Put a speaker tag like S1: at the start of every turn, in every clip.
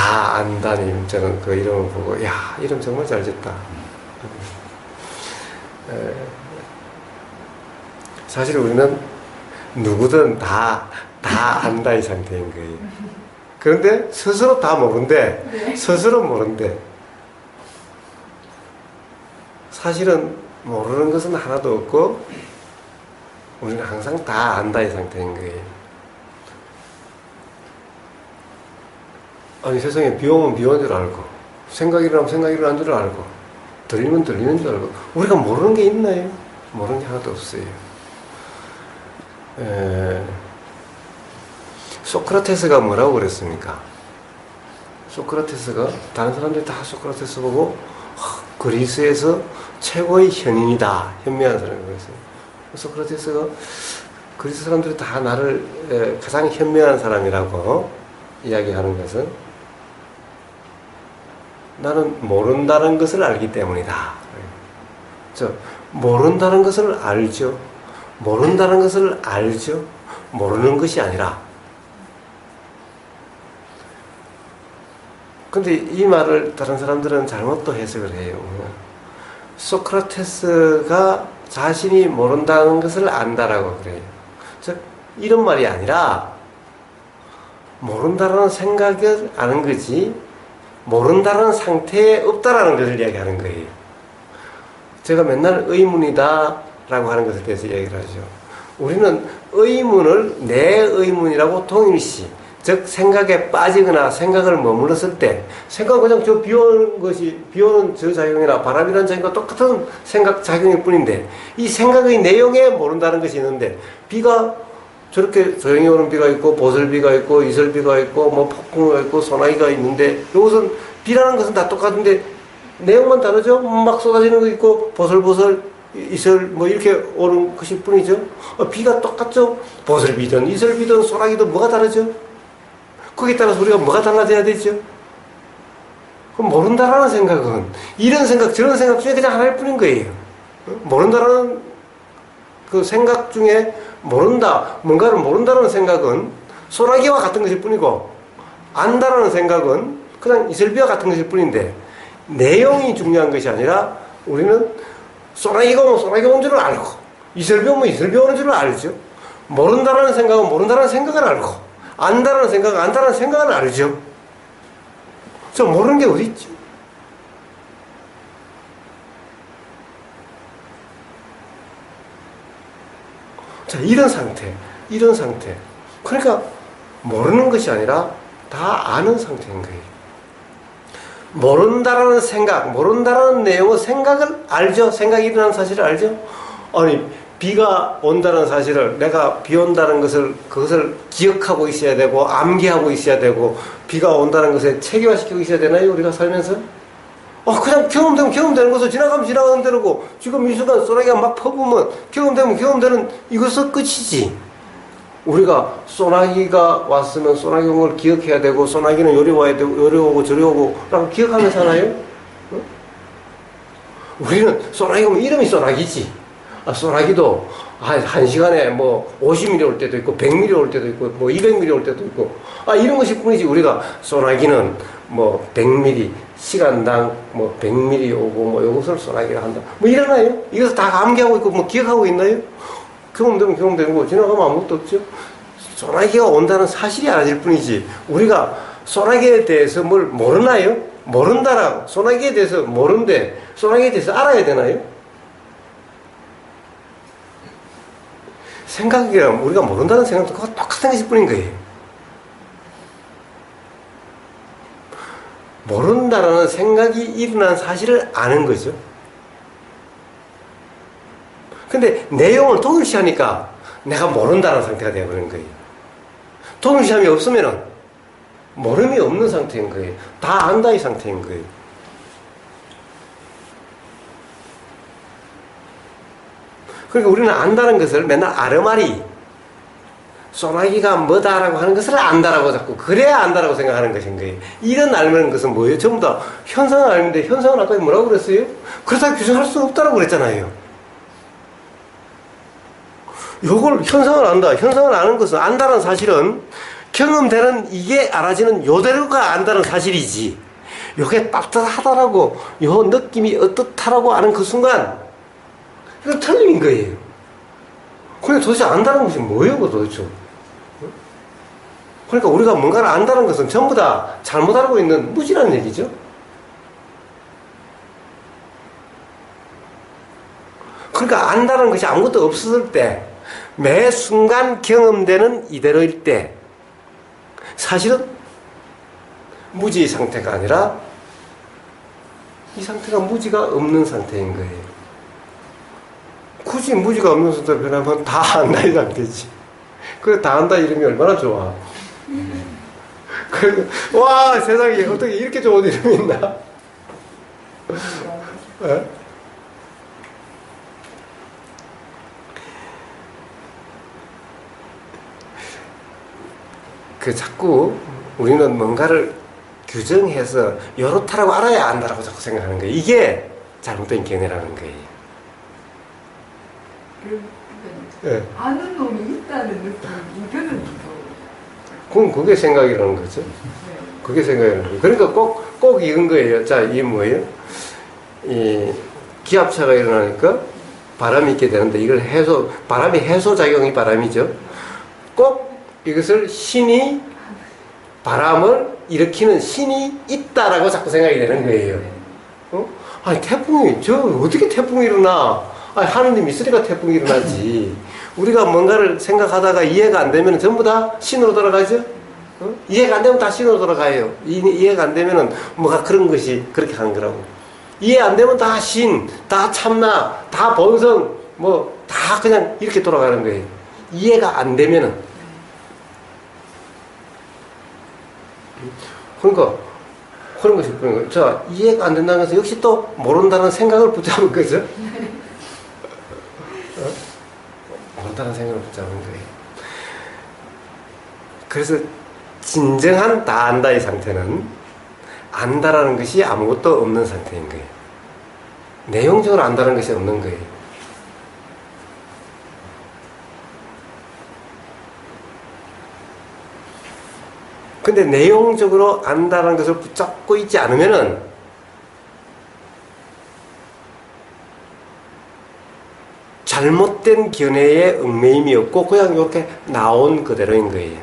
S1: 다 안다님, 저는 그 이름을 보고, 야, 이름 정말 잘 짓다. 사실 우리는 누구든 다 안다 이 상태인 거예요. 그런데 스스로 다 모른대.
S2: 네.
S1: 스스로 모른대. 사실은 모르는 것은 하나도 없고 우리는 항상 다 안다 이 상태인 거예요. 아니 세상에 비 오면 비 오는 줄 알고 생각이 일어나면 생각이 일어나는 줄 알고 들리면 들리는 줄 알고 우리가 모르는 게 있나요? 모르는 게 하나도 없어요. 소크라테스가 뭐라고 그랬습니까? 소크라테스가 다른 사람들이 다 소크라테스 보고 그리스에서 최고의 현인이다, 현명한 사람이 그랬어요. 소크라테스가 그리스 사람들이 다 나를 가장 현명한 사람이라고 이야기하는 것은 나는 모른다는 것을 알기 때문이다. 모른다는 것을 알죠. 모른다는 것을 알죠. 모르는 것이 아니라. 근데 이 말을 다른 사람들은 잘못 또 해석을 해요. 소크라테스가 자신이 모른다는 것을 안다라고 그래요. 즉 이런 말이 아니라 모른다라는 생각을 아는 거지 모른다라는 상태에 없다라는 것을 이야기하는 거예요. 제가 맨날 의문이다 라고 하는 것에 대해서 얘기를 하죠. 우리는 의문을 내 의문이라고 동일시, 즉 생각에 빠지거나 생각을 머물렀을 때 생각은 그냥 저 비오는 것이, 비오는 저 작용이나 바람이라는 작용과 똑같은 생각 작용일 뿐인데 이 생각의 내용에 모른다는 것이 있는데 비가 저렇게 조용히 오는 비가 있고 보슬비가 있고 이슬비가 있고 뭐 폭풍우가 있고 소나기가 있는데 이것은 비라는 것은 다 똑같은데 내용만 다르죠. 막 쏟아지는 거 있고 보슬보슬 이슬 뭐 이렇게 오는 것일 뿐이죠. 비가 똑같죠. 보슬비든 이슬비든 소나기든 뭐가 다르죠. 거기에 따라서 우리가 뭐가 달라져야 되죠. 그럼 모른다라는 생각은 이런 생각 저런 생각 중에 그냥 하나일 뿐인 거예요. 모른다라는 그 생각 중에 모른다, 뭔가를 모른다는 생각은 소나기와 같은 것일 뿐이고 안다라는 생각은 그냥 이슬비와 같은 것일 뿐인데 내용이 중요한 것이 아니라 우리는 소나기가 오면 소나기 오는 줄을 알고 이슬비 오면 이슬비 오는 줄을 알죠. 모른다라는 생각은 모른다라는 생각을 알고 안다라는 생각은 안다라는 생각을 알죠. 저 모르는 게 어디 있죠? 자, 이런 상태. 그러니까 모르는 것이 아니라 다 아는 상태인 거예요. 모른다라는 생각, 모른다라는 내용의 생각을 알죠? 생각이 일어나는 사실을 알죠? 아니, 비가 온다는 사실을, 내가 비 온다는 것을, 그것을 기억하고 있어야 되고, 암기하고 있어야 되고, 비가 온다는 것에 체계화시키고 있어야 되나요? 우리가 살면서? 그냥 경험되는 것을 지나가면 지나가는 대로고, 지금 이 순간 소나기가 막 퍼부으면 경험되는 이것은 끝이지. 우리가 소나기가 왔으면 소나기 온 걸 기억해야 되고, 소나기는 요리 와야 되고, 요리 오고 저리 오고, 라고 기억하면서 사나요? 응? 우리는 소나기 오면 이름이 소나기지. 소나기도 한 시간에 뭐 50mm 올 때도 있고 100mm 올 때도 있고 뭐 200mm 올 때도 있고 이런 것이 뿐이지 우리가 소나기는 뭐 100mm 시간당 뭐 100mm 오고 뭐 요것을 소나기라 한다 뭐 이러나요? 이것을 다 암기하고 있고 뭐 기억하고 있나요? 경험되는 거 지나가면 아무것도 없죠. 소나기가 온다는 사실이 알아질 뿐이지 우리가 소나기에 대해서 뭘 모르나요? 모른다라고 소나기에 대해서 모른데 소나기에 대해서 알아야 되나요? 생각이랑 우리가 모른다는 생각도 똑같은 것일 뿐인 거예요. 모른다라는 생각이 일어난 사실을 아는 거죠. 근데 내용을 동일시하니까 내가 모른다는 상태가 되어버리는 거예요. 동일시함이 없으면은 모름이 없는 상태인 거예요. 다 안다 이 상태인 거예요. 그러니까 우리는 안다는 것을 맨날 아르마리 소나기가 뭐다라고 하는 것을 안다라고 자꾸 그래야 안다라고 생각하는 것인 거예요. 이런 알는 것은 뭐예요? 전부 다 현상을 알는데 현상은 아까 뭐라고 그랬어요? 그렇다고 규정할 수는 없다라고 그랬잖아요. 요걸 현상을 안다. 현상을 아는 것은 안다는 사실은 경험되는 이게 알아지는 요대로가 안다는 사실이지. 요게 따뜻하다라고, 요 느낌이 어떻다라고 아는 그 순간, 이건 틀림인 거예요. 그러니까 도대체 안다는 것이 뭐예요, 도대체? 그러니까 우리가 뭔가를 안다는 것은 전부 다 잘못 알고 있는 무지라는 얘기죠. 그러니까 안다는 것이 아무것도 없었을 때, 매 순간 경험되는 이대로일 때, 사실은 무지의 상태가 아니라 이 상태가 무지가 없는 상태인 거예요. 굳이 무지가 없는 상태로 변하면 다 안다 이 상태지. 그래 다 안다 이름이 얼마나 좋아. 그래서 와 세상에 어떻게 이렇게 좋은 이름이 있나? 그 자꾸 우리는 뭔가를 규정해서 요렇다라고 알아야 안다라고 자꾸 생각하는 거예요. 이게 잘못된 견해라는 거예요.
S2: 네. 아는 놈이 있다는 느낌, 이거는
S1: 그럼 그게 생각이라는 거죠.
S2: 네.
S1: 그게 생각이라는 거예요. 그러니까 꼭 이건 거예요. 자, 이게 뭐예요? 이 기압차가 일어나니까 바람이 있게 되는데 이걸 바람이 해소작용이 바람이죠. 꼭 이것을 신이 바람을 일으키는 신이 있다라고 자꾸 생각이 되는 거예요. 아니 태풍이 어떻게 태풍이 일어나? 아니 하느님 있으니까 태풍이 일어나지. 우리가 뭔가를 생각하다가 이해가 안 되면 전부 다 신으로 돌아가죠. 이해가 안 되면 다 신으로 돌아가요. 이해가 안 되면은 뭐가 그런 것이 그렇게 하는 거라고. 이해 안 되면 다 신, 다 참나, 다 본성, 뭐 다 그냥 이렇게 돌아가는 거예요. 이해가 안 되면은. 그러니까 그런 것이 그런 거예요. 자, 이해가 안 된다는 것은 역시 또 모른다는 생각을 붙잡은 거죠. 모른다는 생각을 붙잡은 거예요. 그래서 진정한 다 안다의 상태는 안다라는 것이 아무것도 없는 상태인 거예요. 내용적으로 안다는 것이 없는 거예요. 근데 내용적으로 안다는 것을 붙잡고 있지 않으면은 잘못된 견해의 얽매임이 없고 그냥 이렇게 나온 그대로인 거예요.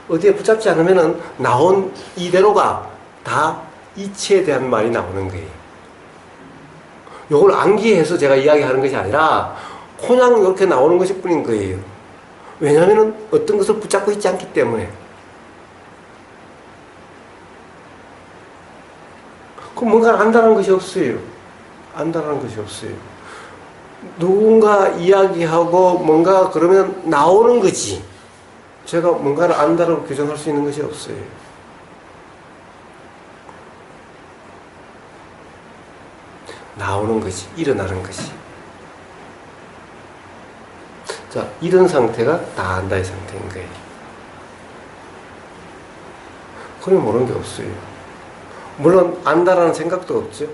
S1: 어디에 붙잡지 않으면은 나온 이대로가 다 이치에 대한 말이 나오는 거예요. 이걸 암기해서 제가 이야기하는 것이 아니라 그냥 이렇게 나오는 것일 뿐인 거예요. 왜냐하면은 어떤 것을 붙잡고 있지 않기 때문에. 그럼 뭔가 안다는 것이 없어요. 안다는 것이 없어요. 누군가 이야기하고 뭔가 그러면 나오는 거지. 제가 뭔가를 안다라고 규정할 수 있는 것이 없어요. 나오는 것이, 일어나는 것이. 자, 이런 상태가 다 안다의 상태인 거예요. 그러면 모르는 게 없어요. 물론 안다라는 생각도 없죠.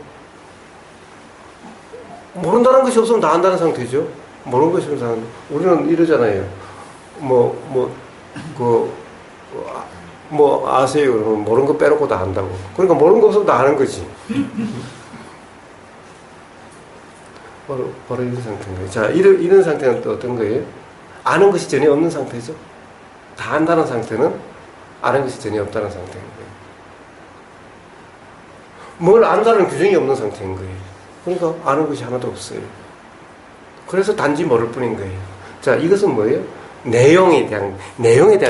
S1: 모른다는 것이 없으면 다 안다는 상태죠. 모르는 것이 없으면 우리는 이러잖아요. 아세요? 그러면 모르는 거 빼놓고 다 안다고. 그러니까 모르는 거 없으면 다 아는 거지. 바로 이런 상태인 거예요. 자, 이런 상태는 또 어떤 거예요? 아는 것이 전혀 없는 상태죠. 다 안다는 상태는 아는 것이 전혀 없다는 상태인 거예요. 뭘 안다는 규정이 없는 상태인 거예요. 그러니까 아는 것이 하나도 없어요. 그래서 단지 모를 뿐인 거예요. 자, 이것은 뭐예요? 내용에 대한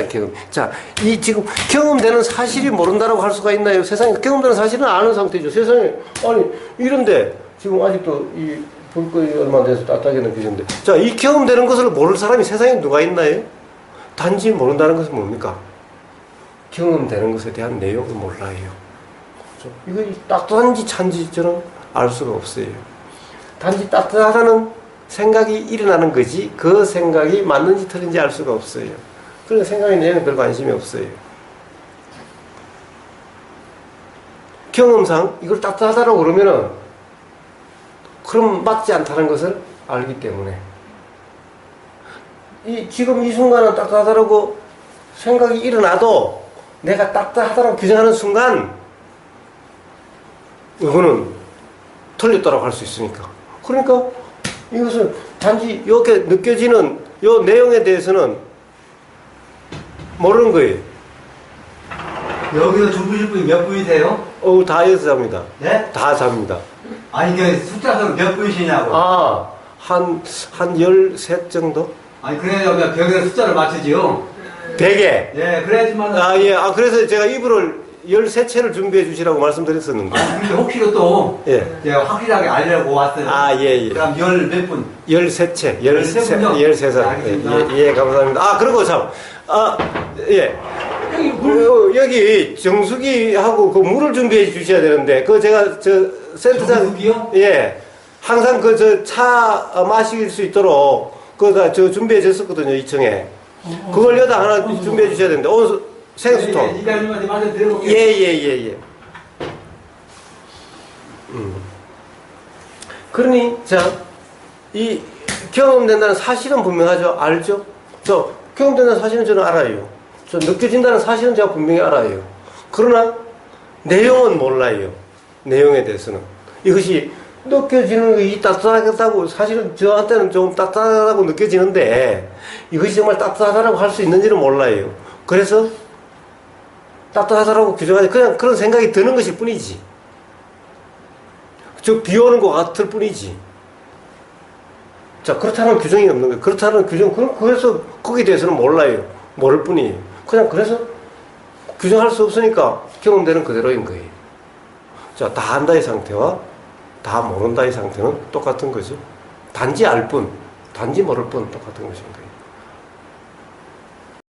S1: 경험. 자, 이 지금 경험되는 사실이 모른다라고 할 수가 있나요? 세상에 경험되는 사실은 아는 상태죠. 세상에, 아니, 이런데, 지금 아직도 이 불거이 얼마 안 돼서 따뜻하게는 계신데. 자, 이 경험되는 것을 모를 사람이 세상에 누가 있나요? 단지 모른다는 것은 뭡니까? 경험되는 것에 대한 내용을 몰라요. 그렇죠? 이거 따뜻한지 찬지 저는 알 수가 없어요. 단지 따뜻하다는 생각이 일어나는 거지 그 생각이 맞는지 틀린지 알 수가 없어요. 그러니까 생각의 내용에 별 관심이 없어요. 경험상 이걸 따뜻하다고 그러면은 그럼 맞지 않다는 것을 알기 때문에 지금 이 순간은 따뜻하다고 생각이 일어나도 내가 따뜻하다고 규정하는 순간 이거는 틀렸다고 할 수 있으니까. 그러니까 이것은 단지 이렇게 느껴지는 이 내용에 대해서는 모르는 거예요.
S3: 여기서 주무실 분이 몇 분이세요?
S1: 다 여기서 잡니다.
S3: 네?
S1: 다 잡니다.
S3: 아니, 그 숫자상 몇 분이시냐고.
S1: 한 13 정도?
S3: 아니, 그래야 여기가 벽에 숫자를 맞추지요.
S1: 100에.
S3: 예, 그래야지만.
S1: 예. 그래서 제가 이불을 13채를 준비해 주시라고 말씀드렸었는데.
S3: 근데 혹시라도 또,
S1: 예.
S3: 제가 확실하게 알려고 왔어요.
S1: 예.
S3: 그럼 열 몇 분?
S1: 13채.
S3: 13 분요?
S1: 13살.
S3: 알겠습니다.
S1: 예, 감사합니다. 그리고 참, 예. 여기 정수기하고 그 물을 준비해 주셔야 되는데, 그 제가 센터장.
S3: 정수기요?
S1: 예. 항상 차 마실 수 있도록 그거 준비해 줬었거든요, 2층에. 그걸 여기다 하나 준비해 주셔야 되는데, 오늘 생수통.
S3: 이장님한테 말씀 드려볼게요.
S1: 예. 그러니, 이 경험된다는 사실은 분명하죠? 알죠? 경험된다는 사실은 저는 알아요. 느껴진다는 사실은 제가 분명히 알아요. 그러나, 내용은 몰라요. 내용에 대해서는. 이것이 느껴지는 이 따뜻하다고, 사실은 저한테는 좀 따뜻하다고 느껴지는데, 이것이 정말 따뜻하다고 할 수 있는지는 몰라요. 그래서, 따뜻하다라고 규정하지, 그냥 그런 생각이 드는 것일 뿐이지. 비 오는 것 같을 뿐이지. 그렇다는 규정이 없는 거예요. 그렇다는 규정, 그래서 거기에 대해서는 몰라요. 모를 뿐이에요. 그냥 그래서 규정할 수 없으니까 경험되는 그대로인 거예요. 다 안다의 상태와 다 모른다의 상태는 똑같은 거죠. 단지 알 뿐, 단지 모를 뿐 똑같은 것인 거예요.